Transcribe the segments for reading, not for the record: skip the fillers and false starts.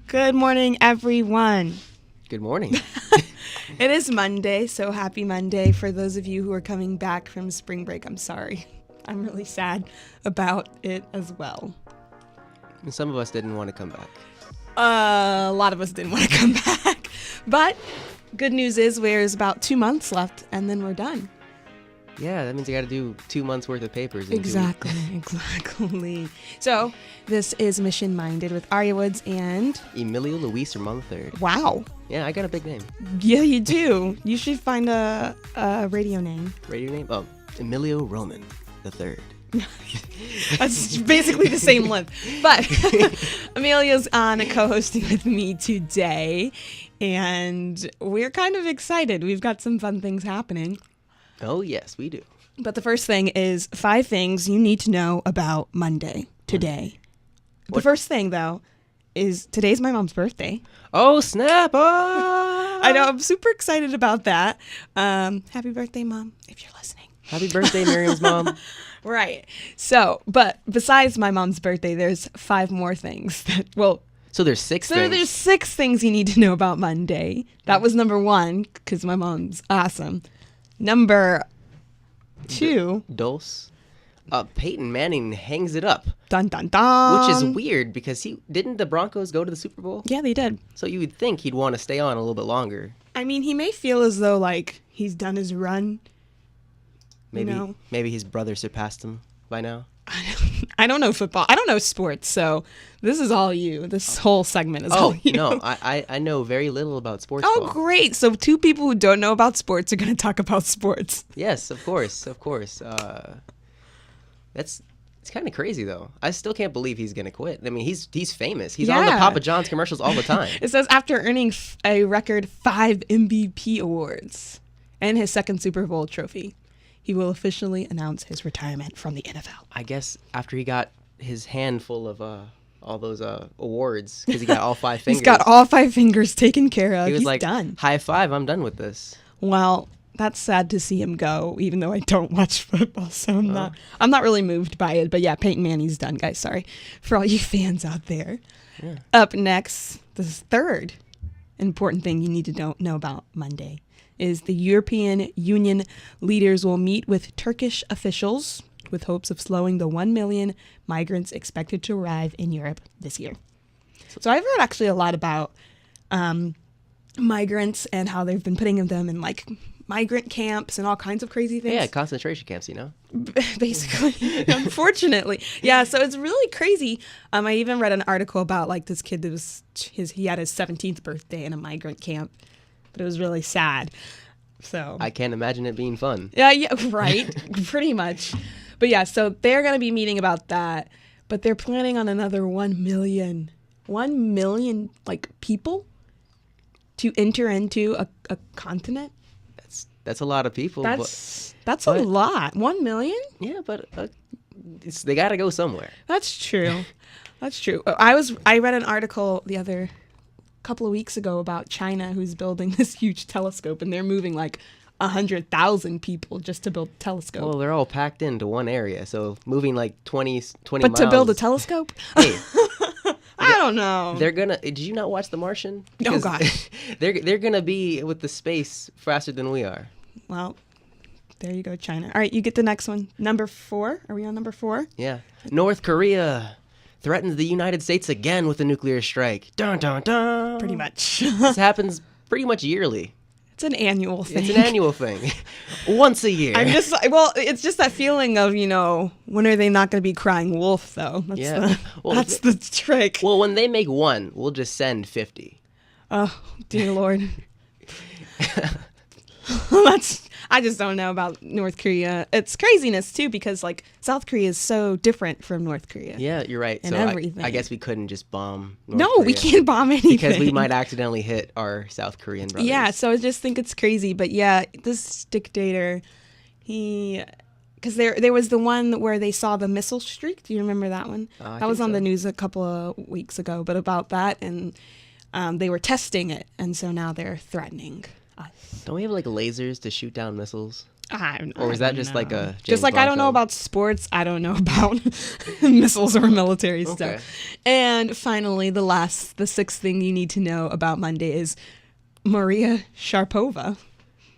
Good morning, everyone. Good morning. It is Monday, so happy Monday for those of you who are coming back from spring break. I'm sorry. I'm really sad about it as well. And some of us didn't want to come back. A lot of us didn't want to come back. But good news is there's about 2 months left, and then we're done. Yeah, that means I got to do 2 months worth of papers. Exactly. So this is Mission Minded with Arya Woods and Emilio Luis Ramon III. Wow. Yeah, I got a big name. Yeah, you do. You should find a radio name. Radio name? Oh, Emilio Roman III. That's basically the same length. But Emilio's on co-hosting with me today, and we're kind of excited. We've got some fun things happening. Oh, yes, we do. But the first thing is 5 things you need to know about Monday today. The first thing, though, is today's my mom's birthday. Oh, snap! Oh! I know. I'm super excited about that. Happy birthday, Mom, if you're listening. Happy birthday, Miriam's mom. Right. So, but besides my mom's birthday, there's 5 more things that, So there's 6 things. there's 6 things you need to know about Monday. That was number 1, because my mom's awesome. Number 2. Dulce. Peyton Manning hangs it up. Dun, dun, dun. Which is weird because didn't the Broncos go to the Super Bowl? Yeah, they did. So you would think he'd want to stay on a little bit longer. I mean, he may feel as though, like, he's done his run. Maybe his brother surpassed him by now. I don't know football. I don't know sports, so this is all you. This whole segment is all you. No, I know very little about sports. Oh, great. So 2 people who don't know about sports are going to talk about sports. Yes, of course. It's kind of crazy, though. I still can't believe he's going to quit. I mean, he's famous. He's on the Papa John's commercials all the time. It says after earning a record 5 MVP awards and his 2nd Super Bowl trophy, he will officially announce his retirement from the NFL. I guess after he got his handful of all those awards, because he got all 5 fingers. He's got all 5 fingers taken care of. He was He's done. High five, I'm done with this. Well, that's sad to see him go, even though I don't watch football, so I'm not really moved by it. But yeah, Peyton Manning's done, guys. Sorry for all you fans out there. Yeah. Up next, the 3rd important thing you need to know about Monday is the European Union leaders will meet with Turkish officials with hopes of slowing the 1 million migrants expected to arrive in Europe this year. So I've heard actually a lot about migrants and how they've been putting them in like migrant camps and all kinds of crazy things. Yeah, concentration camps, Basically, unfortunately. Yeah, so it's really crazy. I even read an article about like this kid that was he had his 17th birthday in a migrant camp. But it was really sad. So I can't imagine it being fun. Yeah, right. Pretty much. But yeah, so they're going to be meeting about that. But they're planning on another 1 million like people to enter into a continent. That's a lot of people. That's a lot. 1 million? Yeah, but they got to go somewhere. That's true. That's true. I read an article the other couple of weeks ago about China, who's building this huge telescope, and they're moving like 100,000 people just to build a telescope. Well, they're all packed into one area, so moving like 20 but miles. To build a telescope? Hey, I don't know. They're gonna. Did you not watch The Martian? Oh gosh, they're gonna be with the space faster than we are. Well, there you go, China. All right, you get the next one. Number 4. Are we on number 4? Yeah. North Korea threatens the United States again with a nuclear strike. Dun, dun, dun. Pretty much. This happens pretty much yearly. It's an annual thing. It's an annual thing. Once a year. It's just that feeling of, when are they not going to be crying wolf, though? That's the trick. Well, when they make one, we'll just send 50. Oh, dear Lord. I just don't know about North Korea. It's craziness too, because like South Korea is so different from North Korea. Yeah, you're right. And so everything. I guess we couldn't just bomb North No, Korea we can't bomb anything. because we might accidentally hit our South Korean brothers. Yeah, so I just think it's crazy. But yeah, this dictator, because there was the one where they saw the missile streak. Do you remember that one? That was on the news a couple of weeks ago. But about that, and they were testing it, and so now they're threatening us. Don't we have like lasers to shoot down missiles? Or was that just like a James just like Bond I don't know film? about sports, I don't know about missiles or military stuff. And finally, the sixth thing you need to know about Monday is Maria Sharapova.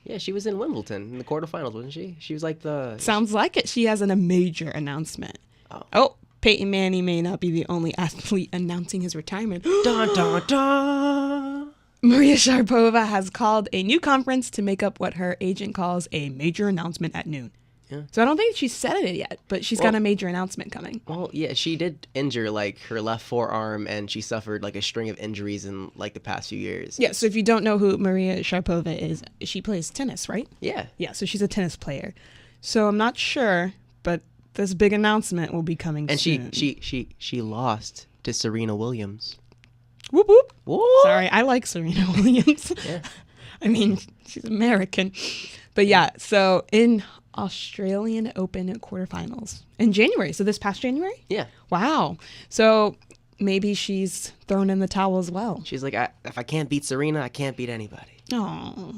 Yeah, she was in Wimbledon in the quarterfinals, wasn't she? She was like the... Sounds like it. She has a major announcement. Oh, Peyton Manning may not be the only athlete announcing his retirement. Dun, dun, dun. Maria Sharapova has called a new conference to make up what her agent calls a major announcement at noon. Yeah. So I don't think she's said it yet, but she's got a major announcement coming. Well, yeah, she did injure like her left forearm, and she suffered like a string of injuries in like the past few years. Yeah, so if you don't know who Maria Sharapova is, she plays tennis, right? Yeah. Yeah, so she's a tennis player. So I'm not sure, but this big announcement will be coming soon. And she lost to Serena Williams. Whoop, whoop. What? Sorry, I like Serena Williams. Yeah. I mean, she's American. But yeah, so in Australian Open quarterfinals in January. So this past January? Yeah. Wow. So maybe she's thrown in the towel as well. She's like, if I can't beat Serena, I can't beat anybody. Oh,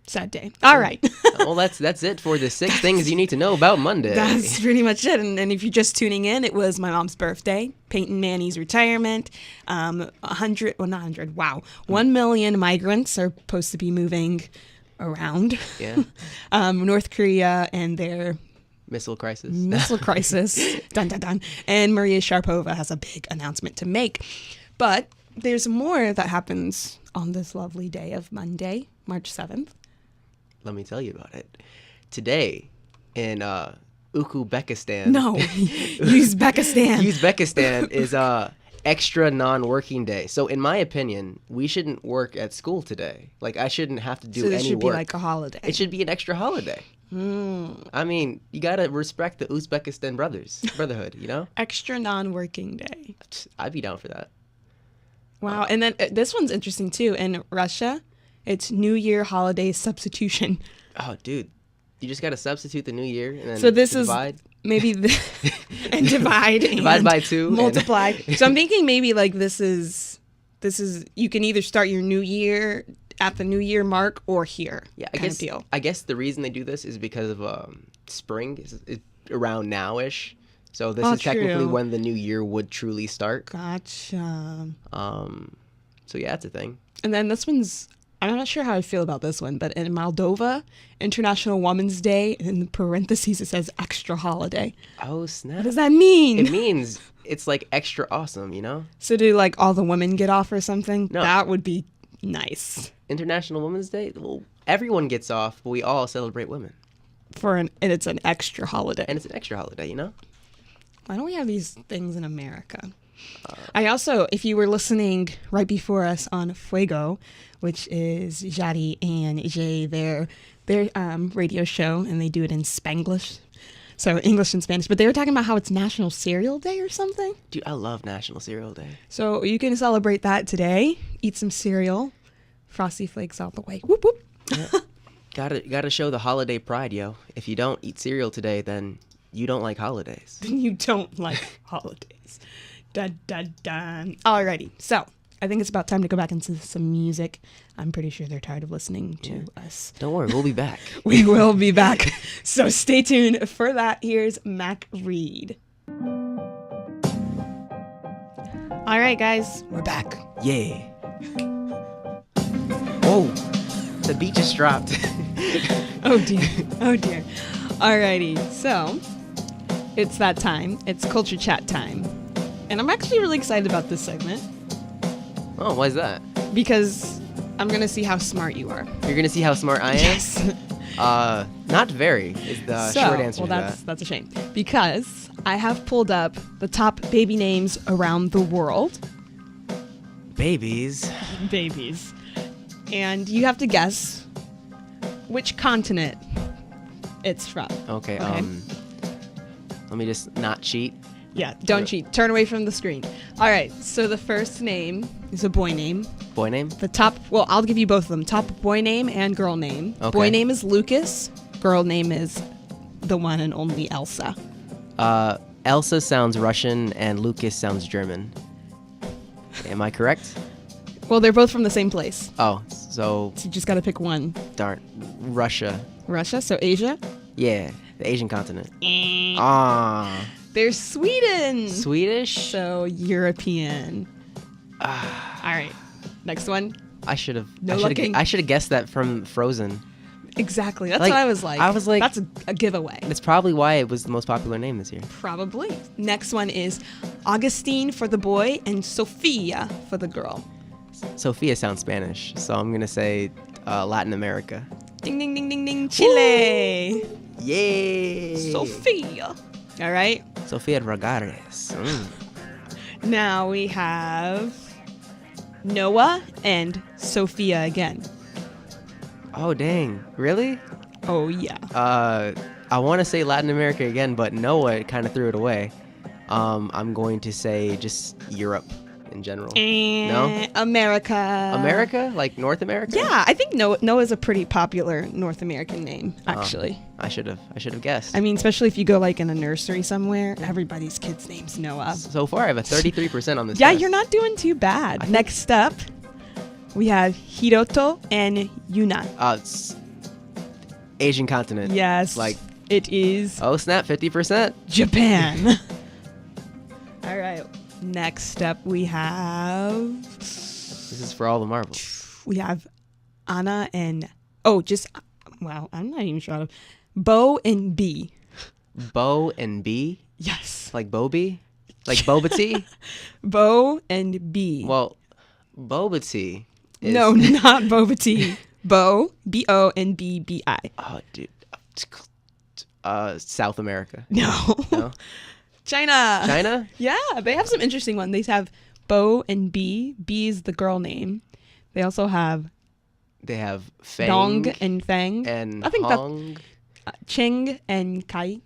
sad day. All right. Well, that's it for the 6 things you need to know about Monday. That's pretty much it. And if you're just tuning in, it was my mom's birthday, Peyton Manning's retirement, 1 million migrants are supposed to be moving around. Yeah. North Korea and their missile crisis. Dun, dun, dun. And Maria Sharapova has a big announcement to make. But there's more that happens on this lovely day of Monday, March 7th. Let me tell you about it. Today in Uzbekistan. No, Uzbekistan. Uzbekistan is extra non-working day. So in my opinion, we shouldn't work at school today. Like I shouldn't have to do any work. So this should be like a holiday. It should be an extra holiday. I mean, you gotta respect the Uzbekistan brotherhood, you know? Extra non-working day. I'd be down for that. Wow, and then this one's interesting too. In Russia, it's New Year holiday substitution. Oh, dude. You just got to substitute the new year and then so this divide. Is maybe and divide and divide by 2 multiply. So I'm thinking maybe like this is you can either start your new year at the new year mark or here. Yeah, I guess the reason they do this is because of spring is around now-ish. So this is technically when the new year would truly start. Gotcha. So yeah, it's a thing. And then this one's, I'm not sure how I feel about this one, but in Moldova, International Women's Day, in parentheses it says extra holiday. Oh, snap. What does that mean? It means it's like extra awesome, you know? So do like all the women get off or something? No. That would be nice. International Women's Day? Well, everyone gets off, but we all celebrate women. And it's an extra holiday. And it's an extra holiday, you know? Why don't we have these things in America? I also, if you were listening right before us on Fuego, which is Jadi and Jay, their radio show, and they do it in Spanglish, so English and Spanish, but they were talking about how it's National Cereal Day or something. Dude, I love National Cereal Day. So you can celebrate that today. Eat some cereal. Frosty Flakes all the way. Whoop, whoop. Yeah. Gotta show the holiday pride, yo. If you don't eat cereal today, then you don't like holidays. Then you don't like holidays. Dun, dun, dun. Alrighty, so I think it's about time to go back into some music. I'm pretty sure they're tired of listening to us. Don't worry, we'll be back. We will be back. So stay tuned for that. Here's Mac Reed. All right, guys, we're back. Yeah. Oh, the beat just dropped. Oh, dear. Oh, dear. Alrighty, so it's that time. It's Culture Chat time. And I'm actually really excited about this segment. Oh, why is that? Because I'm going to see how smart you are. You're going to see how smart I am? Yes. Not very is the short answer to that. That's a shame. Because I have pulled up the top baby names around the world. Babies. Babies. And you have to guess which continent it's from. Okay. Let me just not cheat. Yeah, don't cheat. Turn away from the screen. All right, so the first name is a boy name. Boy name? I'll give you both of them. Top boy name and girl name. Okay. Boy name is Lucas. Girl name is the one and only Elsa. Elsa sounds Russian and Lucas sounds German. Am I correct? Well, they're both from the same place. Oh, so you just got to pick one. Darn. Russia. Russia, so Asia. Yeah, the Asian continent. There's Sweden. Swedish? So European. All right. Next one. I should have guessed that from Frozen. Exactly. That's what I was like. I was like, that's a giveaway. That's probably why it was the most popular name this year. Probably. Next one is Augustine for the boy and Sofia for the girl. Sofia sounds Spanish, so I'm going to say Latin America. Ding, ding, ding, ding, ding. Chile. Woo! Yay. Sofia. All right. Sofia Ragares. Now we have Noah and Sophia again. Oh, dang. Really? Oh, yeah. I want to say Latin America again, but Noah kind of threw it away. I'm going to say just Europe in general. No? America. America? Like North America? Yeah, I think Noah's a pretty popular North American name, actually. I should have guessed. I mean, especially if you go like in a nursery somewhere, everybody's kid's name's Noah. So far, I have a 33% on this Yeah, test. you're not doing too bad. Next up, we have Hiroto and Yuna. It's Asian continent. Yes. Like, it is. Oh, snap, 50%. Japan. All right. Next up, we have. This is for all the marbles. We have Anna and. Oh, wow, I'm not even sure. Bo and B. Bo and B? Yes. Like Boby? Like boba tea? Bo and B. Well, boba tea is... No, not boba tea. Bo, B-O, and B-B-I. Oh, dude. South America. No. China. China? Yeah, they have some interesting ones. They have Bo and B. B is the girl name. They also have... They have Fang. Dong and Fang. And I think Hong. Cheng and Kai.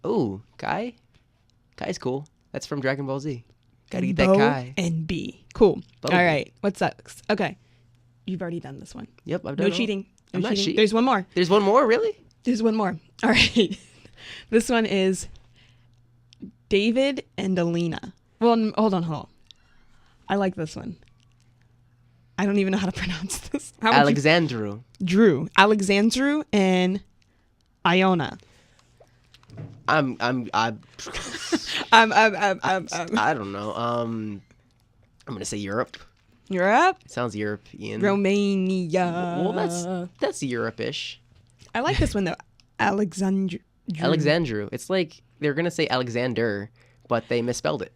Ooh, Kai? Kai's cool. That's from Dragon Ball Z. Gotta get Bo that Kai. and B. Cool. Bo All right. What's that? Okay. You've already done this one. Yep, I've done it. No cheating. I'm not cheating. There's one more. There's one more, really? There's one more. All right. This one is David and Alina. Well, hold on. I like this one. I don't even know how to pronounce this. Alexandru. Drew. Alexandru and Iona. I don't know. I'm gonna say Europe. Europe? Sounds European. Romania. Well, that's Europe-ish. I like this one though. Alexandru. It's like they're gonna say Alexander, but they misspelled it.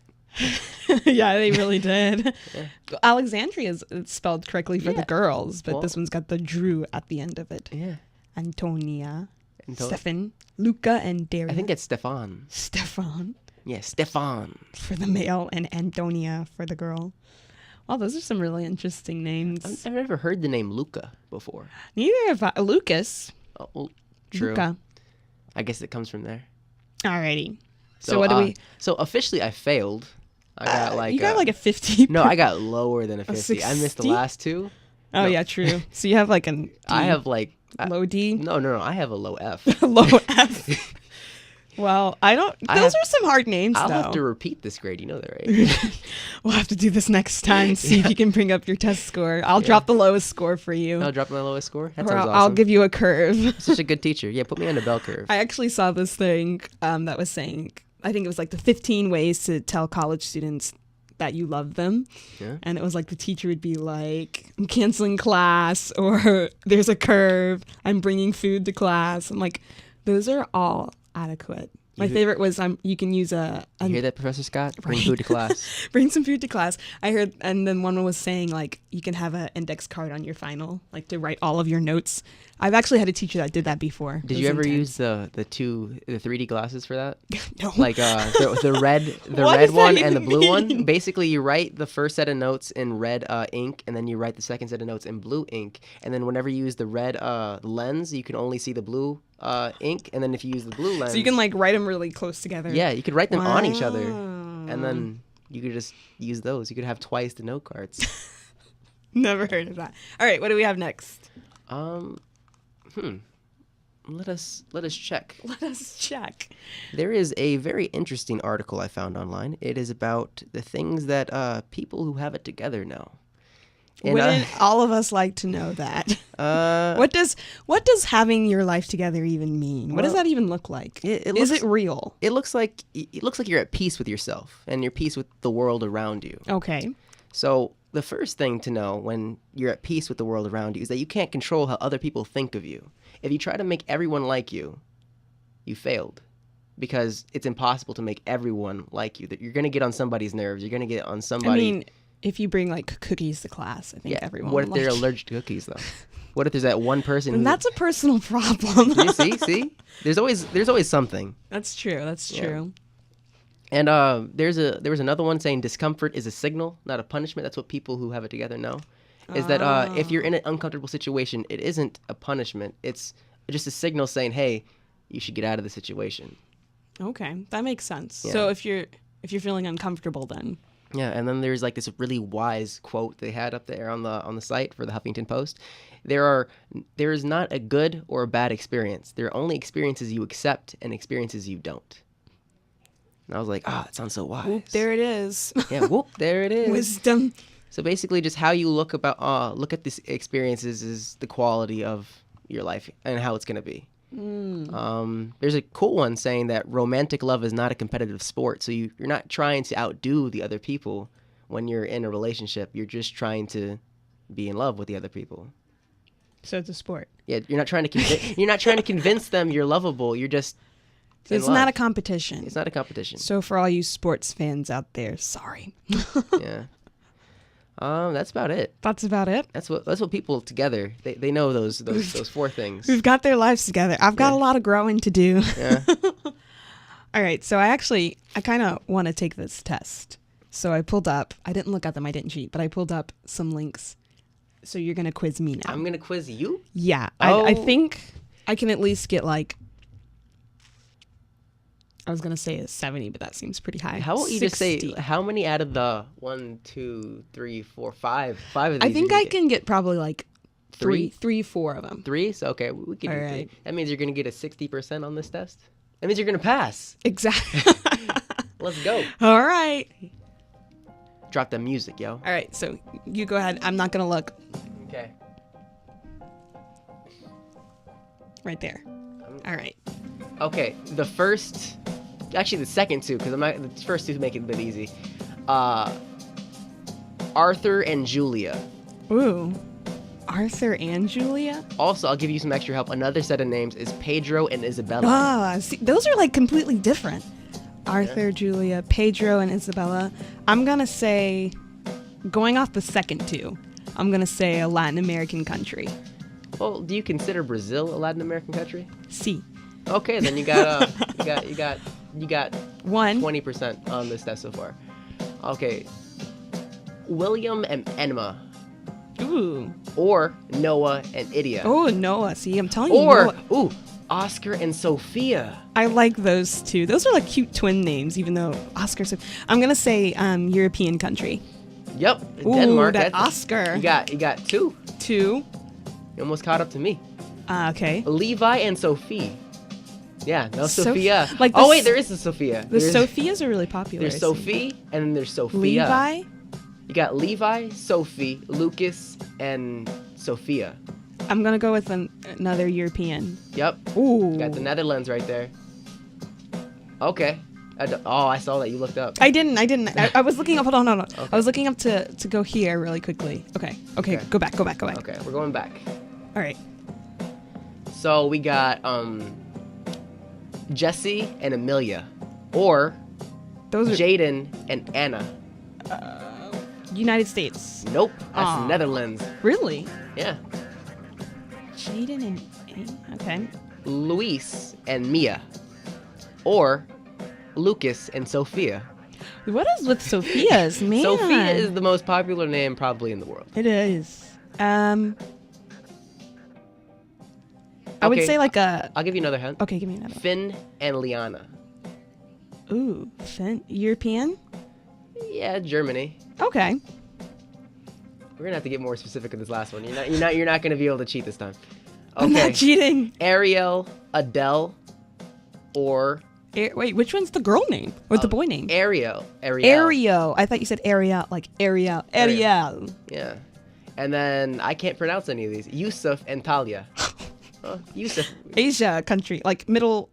Yeah, they really did. Yeah. Alexandria is spelled correctly for the girls, but this one's got the Drew at the end of it. Yeah. Antonia, Stefan, Luca, and Daria. I think it's Stefan. Stefan. Yeah, Stefan. For the male and Antonia for the girl. Well, those are some really interesting names. I've never heard the name Luca before. Neither have I. Lucas. Oh, well, true. Luca. I guess it comes from there. Alrighty. So what do we... So officially I failed. I got you got like a 50. No, I got lower than a 50. I missed the last two. Oh, yeah, true. So you have like an D. I have like... Low D? No. I have a low F. Low F. Well, those are some hard names, I'll though. have to repeat this grade. You know that, right? We'll have to do this next time. See if you can bring up your test score. I'll drop the lowest score for you. I'll drop my lowest score? That or sounds awesome. I'll give you a curve. Such a good teacher. Yeah, put me on the bell curve. I actually saw this thing that was saying, I think it was like the 15 ways to tell college students that you love them. Yeah. And it was like the teacher would be like, I'm canceling class, or there's a curve, I'm bringing food to class. I'm like, those are all adequate. My favorite was you can use a... You hear that, Professor Scott? Bring food to class. Bring some food to class. I heard, and then one was saying like you can have an index card on your final, like to write all of your notes. I've actually had a teacher that did that before. Did you ever use the 3D glasses for that? No. Like the red one and the blue one. Basically, you write the first set of notes in red ink, and then you write the second set of notes in blue ink. And then whenever you use the red lens, you can only see the blue ink. And then if you use the blue lens, so you can like write them really close together. Yeah, you could write them on each other, and then you could just use those. You could have twice the note cards. Never heard of that. All right, what do we have next? Let us check. Let us check. There is a very interesting article I found online. It is about the things that people who have it together know. And, Wouldn't all of us like to know that? What does having your life together even mean? What does that even look like? Is it real? It looks like you're at peace with yourself and you're at peace with the world around you. Okay. So the first thing to know when you're at peace with the world around you is that you can't control how other people think of you. If you try to make everyone like you, you failed. Because it's impossible to make everyone like you. That you're going to get on somebody's nerves. You're going to get on somebody. I mean, if you bring like cookies to class, I think everyone. What if they're allergic to cookies though? What if there's that one person? And that's a personal problem. You see, there's always something. That's true. That's true. And there was another one saying discomfort is a signal, not a punishment. That's what people who have it together know. Is that if you're in an uncomfortable situation, it isn't a punishment. It's just a signal saying, hey, you should get out of the situation. Okay, that makes sense. Yeah. So if you're feeling uncomfortable, then yeah, and then there's like this really wise quote they had up there on the site for the Huffington Post. There is not a good or a bad experience. There are only experiences you accept and experiences you don't. And I was like, it sounds so wise. Whoop, there it is. Yeah, whoop, there it is. Wisdom. So basically, just how you look at these experiences is the quality of your life and how it's going to be. There's a cool one saying that romantic love is not a competitive sport. So you're not trying to outdo the other people when you're in a relationship. You're just trying to be in love with the other people. So it's a sport. Yeah, you're not trying to convince them you're lovable. You're just it's not a competition. It's not a competition. So for all you sports fans out there, sorry. Yeah. That's about it. That's about it. That's what people together they know those four things. We've got their lives together. I've got a lot of growing to do. Yeah. All right. So I kind of want to take this test. So I pulled up. I didn't look at them. I didn't cheat, but I pulled up some links. So you're gonna quiz me now. I'm gonna quiz you? Yeah. Oh. I think I can at least get like. I was going to say a 70, but that seems pretty high. How about you 60. just say, how many out of the 1, 2, 3, 4, 5 of these? I think I can get probably like three, 4 of them. 3? So, okay, we can do 3. Right. That means you're going to get a 60% on this test? That means you're going to pass. Exactly. Let's go. All right. Drop the music, yo. All right, so you go ahead. I'm not going to look. Okay. Right there. All right. Okay, the second two, because the first two make it a bit easy. Arthur and Julia. Ooh. Arthur and Julia? Also, I'll give you some extra help. Another set of names is Pedro and Isabella. Ah, see, those are like completely different. Arthur, Julia, Pedro, and Isabella. I'm going to say, going off the second two, I'm going to say a Latin American country. Well, do you consider Brazil a Latin American country? Si. Okay, then you got you got 20% on this test so far. Okay. William and Emma. Ooh. Or Noah and Idia. Oh, Noah. See, I'm telling you. Or Noah. Oscar and Sophia. I like those two. Those are like cute twin names, even though Oscar's. I'm gonna say European country. Yep. Ooh, Denmark. That Oscar. You got 2. 2. You almost caught up to me. Okay. Levi and Sophie. Yeah, no Sophia. Like wait, there is a Sophia. The Sophias are really popular. There's Sophie, and then there's Sophia. Levi? You got Levi, Sophie, Lucas, and Sophia. I'm going to go with another European. Yep. Ooh. You got the Netherlands right there. Okay. I saw that. You looked up. I didn't. I was looking up. Hold on. Okay. I was looking up to go here really quickly. Okay. Go back. Okay, we're going back. All right. So we got Jesse and Amelia, or those are Jaden and Anna. United States. Nope, that's Netherlands. Really? Yeah. Jaden and Anna. Okay. Luis and Mia, or Lucas and Sophia. What is with Sophia's, man? Sophia is the most popular name probably in the world. It is. I would say like a... I'll give you another hint. Okay, give me another. Finn and Liana. Ooh, Finn. European? Yeah, Germany. Okay. We're gonna have to get more specific with this last one. You're not gonna be able to cheat this time. Okay. I'm not cheating. Ariel, Adele, or... Wait, which one's the girl name? Or the boy name? Ariel. I thought you said Ariel, like Ariel. Yeah. And then I can't pronounce any of these. Yusuf and Talia. Yusuf. Asia country, like Middle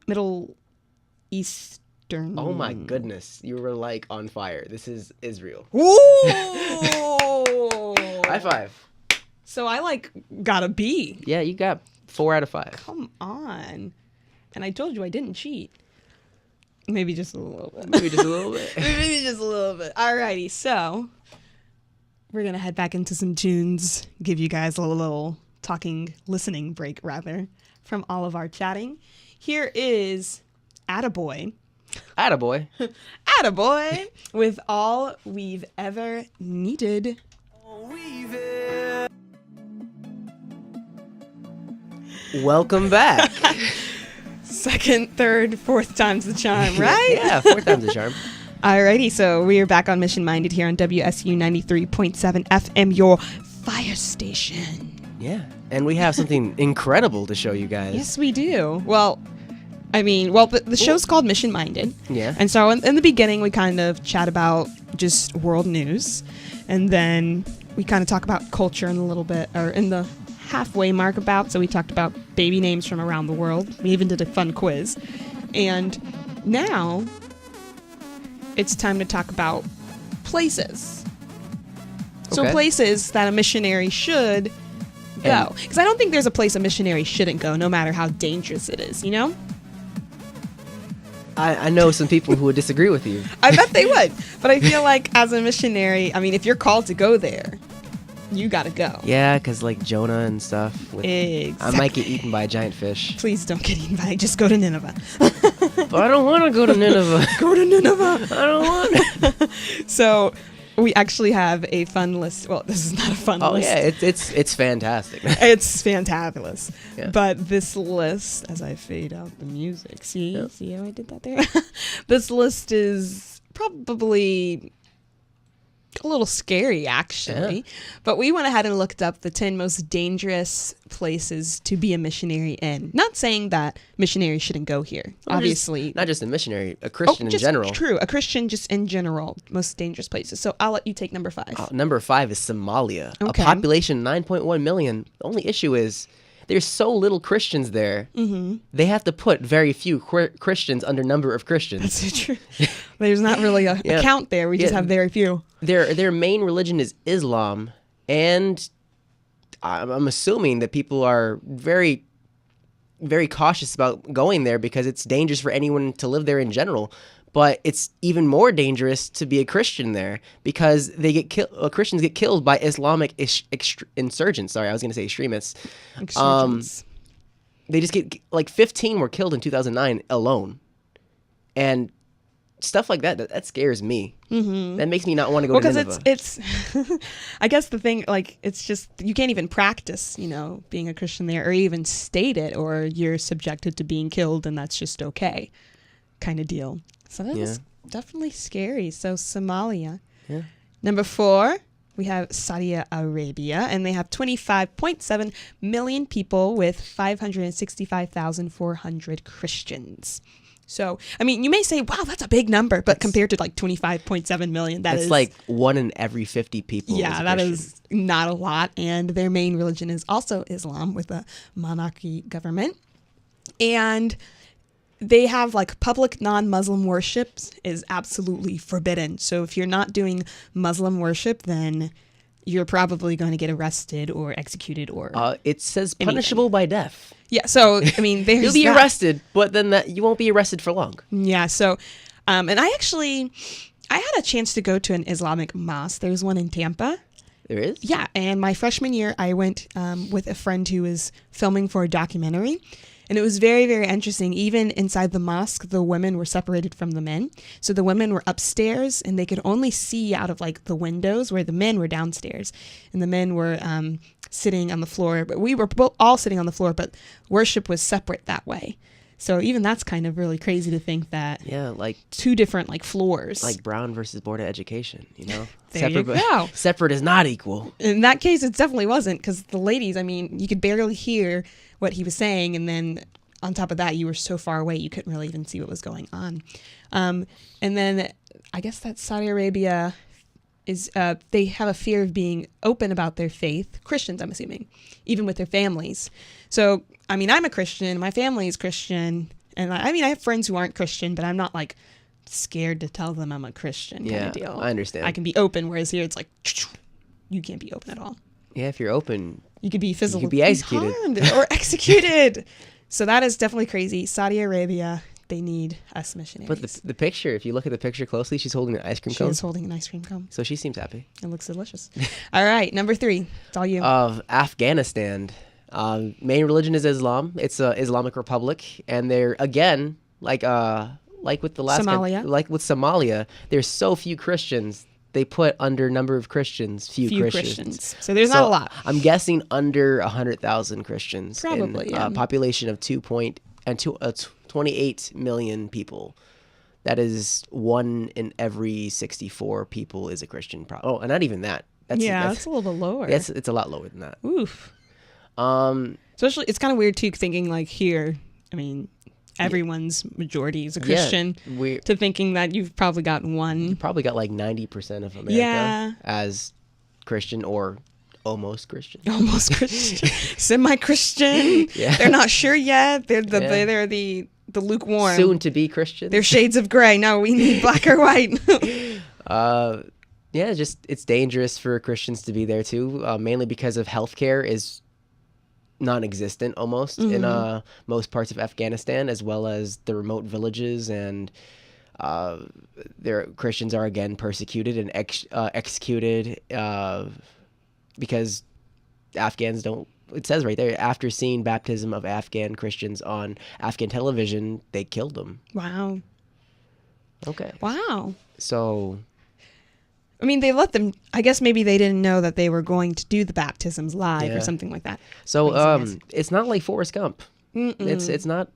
Eastern. Oh my goodness. You were like on fire. This is Israel. Ooh! High five. So I like got a B. Yeah, you got 4 out of 5. Come on. And I told you I didn't cheat. Maybe just a little bit. Maybe just a little bit. Maybe just a little bit. Alrighty, so we're going to head back into some tunes, give you guys a little listening break, rather, from all of our chatting. Here is Attaboy. Attaboy. Attaboy with All We've Ever Needed. Welcome back. Second, third, fourth time's the charm, right? Yeah, 4 times the charm. Alrighty, so we are back on Mission Minded here on WSU 93.7 FM, your fire station. Yeah, and we have something incredible to show you guys. Yes, we do. Well, the show's called Mission Minded. Yeah. And so in the beginning, we kind of chat about just world news. And then we kind of talk about culture in a little bit, or in the halfway mark about. So we talked about baby names from around the world. We even did a fun quiz. And now it's time to talk about places. So Okay. places that a missionary should go. Because I don't think there's a place a missionary shouldn't go, no matter how dangerous it is, you know? I know some people who would disagree with you. I bet they would. But I feel like as a missionary, I mean, if you're called to go there, you gotta go. Yeah, because like Jonah and stuff. Exactly. I might get eaten by a giant fish. Please don't get eaten by it. Just go to Nineveh. But I don't want to go to Nineveh. Go to Nineveh. I don't want. So we actually have a fun list. Well, this is not a fun list. Oh yeah, it's fantastic. It's fantabulous. Yeah. But this list, as I fade out the music, see how I did that there? This list is probably a little scary, actually. Yeah. But we went ahead and looked up the 10 most dangerous places to be a missionary in. Not saying that missionaries shouldn't go here. Obviously. Not just a missionary, a Christian in general. True, a Christian just in general. Most dangerous places. So I'll let you take number 5. Number 5 is Somalia. Okay. A population 9.1 million. The only issue is there's so little Christians there. Mm-hmm. They have to put very few Christians under number of Christians. That's true. There's not really a count there. We just have very few. Their main religion is Islam, and I'm assuming that people are very, very cautious about going there because it's dangerous for anyone to live there in general. But it's even more dangerous to be a Christian there because they get Christians get killed by Islamic insurgents. Sorry, I was going to say extremists. They just get like 15 were killed in 2009 alone, and stuff like that scares me. Mm-hmm. That makes me not want to go to Nineveh. Because it's I guess the thing, like, it's just you can't even practice, being a Christian there, or even state it, or you're subjected to being killed, and that's just okay, kind of deal. So that is definitely scary. So Somalia. Yeah. Number 4, we have Saudi Arabia, and they have 25.7 million people with 565,400 Christians. So, I mean, you may say, wow, that's a big number, but compared to like 25.7 million, that's like 1 in every 50 people. Yeah, that is not a lot. And their main religion is also Islam with a monarchy government. And they have like public non-Muslim worship is absolutely forbidden. So if you're not doing Muslim worship, then you're probably going to get arrested or executed or it says punishable by death. Yeah, so I mean, there's you'll be arrested, but then you won't be arrested for long. Yeah, so and I had a chance to go to an Islamic mosque. There's one in Tampa. There is? Yeah, and my freshman year, I went with a friend who was filming for a documentary. And it was very, very interesting. Even inside the mosque, the women were separated from the men. So the women were upstairs, and they could only see out of like the windows, where the men were downstairs. And the men were sitting on the floor. But we were all sitting on the floor, but worship was separate that way. So even that's kind of really crazy to think that. Yeah, like 2 different like floors. Like Brown versus Board of Education, There separate, you go. Separate is not equal. In that case, it definitely wasn't, because the ladies, I mean, you could barely hear what he was saying, and then on top of that, you were so far away you couldn't really even see what was going on. And then I guess that's Saudi Arabia. is they have a fear of being open about their faith. Christians, I'm assuming, even with their families. So, I mean, I'm a Christian. My family is Christian. And I have friends who aren't Christian, but I'm not like scared to tell them I'm a Christian kind of deal. I understand. I can be open, whereas here it's like, you can't be open at all. Yeah, if you're open, you could be physically you could be executed. harmed or executed. So that is definitely crazy. Saudi Arabia, they need us missionaries. But the picture, if you look at the picture closely, she's holding an ice cream cone. She is holding an ice cream cone. So she seems happy. It looks delicious. All right, number 3. It's all you. Of Afghanistan. Main religion is Islam. It's a Islamic Republic, and they're again like with the last Somalia. like with Somalia, there's so few Christians. They put under number of Christians, few Christians. So there's not a lot. I'm guessing under 100,000 Christians. Probably, yeah. Population of 28 million people. That is 1 in every 64 people is a Christian. And not even that. That's a little bit lower. It's a lot lower than that. Oof. Especially, it's kind of weird too, thinking like here, I mean, everyone's majority is a Christian. To thinking that you've probably got one. You probably got like 90% of America as Christian or almost Christian. Almost Christian. Semi-Christian. Yeah. They're not sure yet. They're the lukewarm. Soon to be Christian. They're shades of gray. No, we need black or white. It's dangerous for Christians to be there too, mainly because of healthcare is non-existent almost in most parts of Afghanistan, as well as the remote villages, and their Christians are again persecuted and executed because Afghans don't. It says right there, after seeing baptism of Afghan Christians on Afghan television, they killed them. Wow. Okay. Wow. So, I mean, they let them. I guess maybe they didn't know that they were going to do the baptisms live or something like that. So, it's not like Forrest Gump. It's not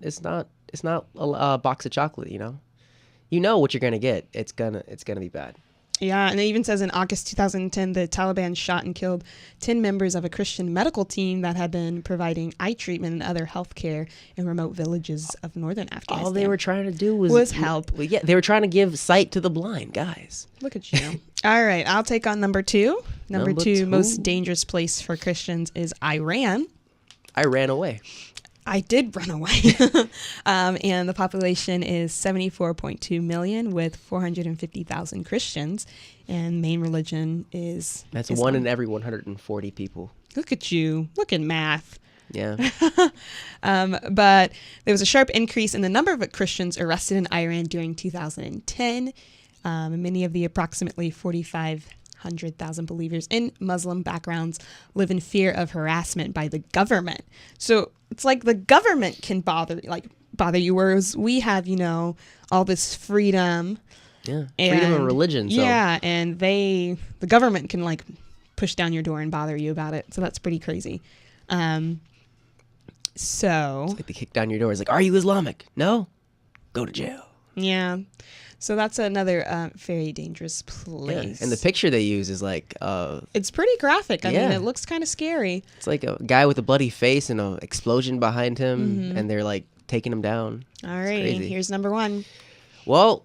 a box of chocolate. You know what you're gonna get. It's gonna be bad. Yeah, and it even says in August 2010, the Taliban shot and killed 10 members of a Christian medical team that had been providing eye treatment and other health care in remote villages of northern Afghanistan. All they were trying to do was help. Well, yeah, they were trying to give sight to the blind, guys. Look at you. All right, I'll take on number 2. Number two most dangerous place for Christians is Iran. I ran away. I did run away. And the population is 74.2 million with 450,000 Christians. And main religion is That's Islam. 1 in every 140 people. Look at you. Look at math. Yeah. But there was a sharp increase in the number of Christians arrested in Iran during 2010. Many of the approximately 4,500,000 believers in Muslim backgrounds live in fear of harassment by the government. So it's like the government can bother you, whereas we have, all this freedom. Yeah, freedom of religion. So. Yeah, and the government can push down your door and bother you about it. So that's pretty crazy. So it's like they kick down your door. It's like, are you Islamic? No, go to jail. Yeah. So that's another very dangerous place. Yeah. And the picture they use is it's pretty graphic. I mean, it looks kind of scary. It's like a guy with a bloody face and an explosion behind him, and they're taking him down. All right, here's number 1. Well,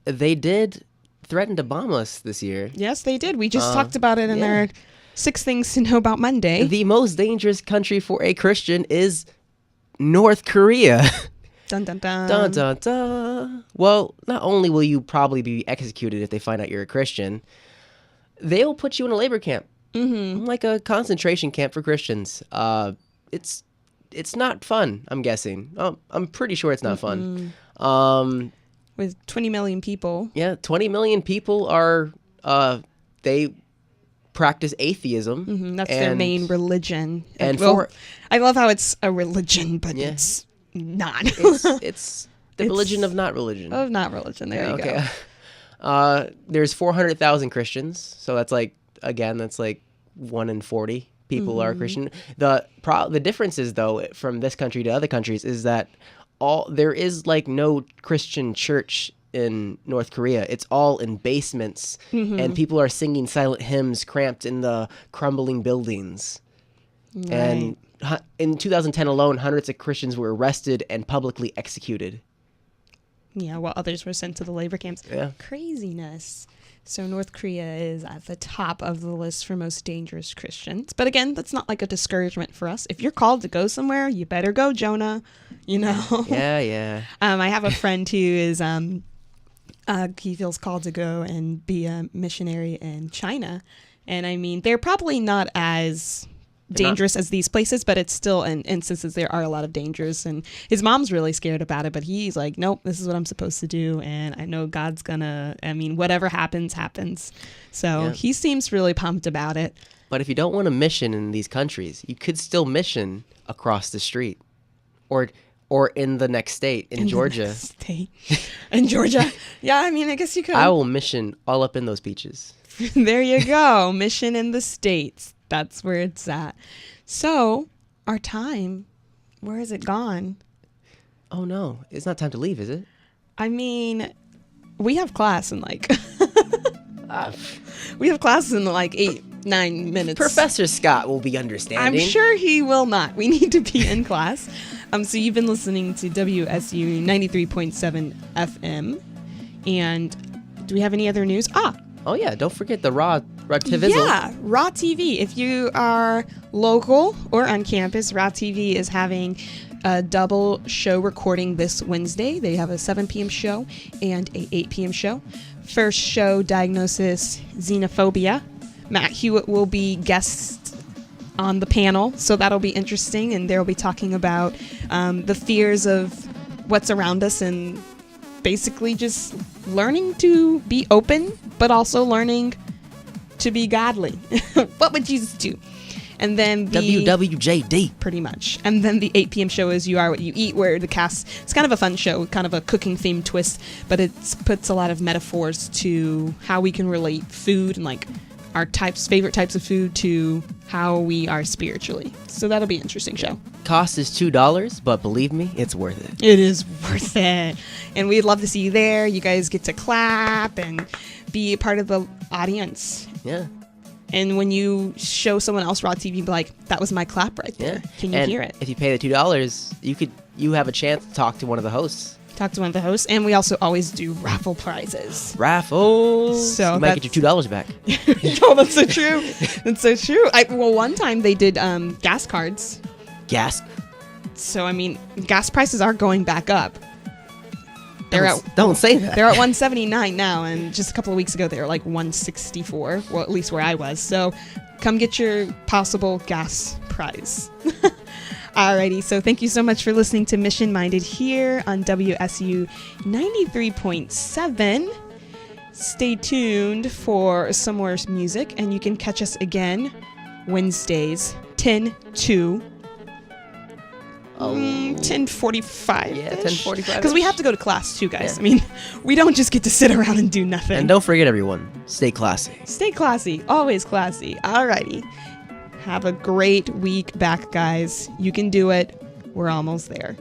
they did threaten to bomb us this year. Yes, they did. We just talked about it in our 6 Things to Know About Monday. The most dangerous country for a Christian is North Korea. Dun, dun, dun. Dun, dun, dun. Well, not only will you probably be executed if they find out you're a Christian, they'll put you in a labor camp, like a concentration camp for Christians. It's not fun, I'm guessing. I'm pretty sure it's not fun. With 20 million people. Yeah, 20 million people are, they practice atheism. That's their main religion. And I love how it's a religion, but it's not. it's the religion of not religion. Of not religion. There you go. There's 400,000 Christians, so that's 1 in 40 people are Christian. The difference is, though, from this country to other countries, is that there is no Christian church in North Korea. It's all in basements, and people are singing silent hymns cramped in the crumbling buildings. Right. And in 2010 alone, hundreds of Christians were arrested and publicly executed. Yeah, while others were sent to the labor camps. Yeah. Craziness. So North Korea is at the top of the list for most dangerous Christians. But again, that's not like a discouragement for us. If you're called to go somewhere, you better go, Jonah. You know? Yeah. I have a friend who is, he feels called to go and be a missionary in China. And I mean, they're probably not as dangerous as these places, but it's still in instances there are a lot of dangers, and his mom's really scared about it, but he's like, nope, this is what I'm supposed to do, and I know God's gonna, I mean, whatever happens so he seems really pumped about it. But if you don't want to mission in these countries, you could still mission across the street or in the next state in Georgia. In Georgia. Yeah, I mean, I guess you could. I will mission all up in those beaches. There you go. Mission in the States. That's where it's at. So, our time, where is it gone? Oh, no. It's not time to leave, is it? I mean, we have class in we have classes in 8-9 minutes. Professor Scott will be understanding. I'm sure he will not. We need to be in class. So you've been listening to WSEU 93.7 FM. And do we have any other news? Oh, yeah. Don't forget the Raw TV. Yeah, Raw TV. If you are local or on campus, Raw TV is having a double show recording this Wednesday. They have a 7 p.m. show and a 8 p.m. show. First show, Diagnosis Xenophobia. Matt Hewitt will be guest on the panel, so that'll be interesting, and they'll be talking about the fears of what's around us and basically just learning to be open, but also learning to be godly. What would Jesus do? And then the WWJD. Pretty much. And then the 8 p.m. show is You Are What You Eat, where the cast, it's kind of a fun show, kind of a cooking themed twist, but it puts a lot of metaphors to how we can relate food and our favorite types of food to how we are spiritually. So that'll be an interesting show. Cost is $2, but believe me, it's worth it. It is worth it. And we'd love to see you there. You guys get to clap and be a part of the audience. Yeah. And when you show someone else Raw TV, be like, that was my clap right there. Yeah. Can you hear it? If you pay the $2, you have a chance to talk to one of the hosts. And we also always do raffle prizes. Raffles. So you might get your $2 back. Oh, that's so true. That's so true. One time they did gas cards. Gas? So, I mean, gas prices are going back up. Don't say that. They're at $1.79 now, and just a couple of weeks ago they were like $1.64, well, at least where I was. So come get your possible gas prize. Alrighty, so thank you so much for listening to Mission Minded here on WSU 93.7. Stay tuned for some more music, and you can catch us again Wednesdays, 10 to 10:45. Yeah, 10:45. Because we have to go to class too, guys. Yeah. I mean, we don't just get to sit around and do nothing. And don't forget, everyone, stay classy. Stay classy. Always classy. Alrighty. Have a great week back, guys. You can do it. We're almost there.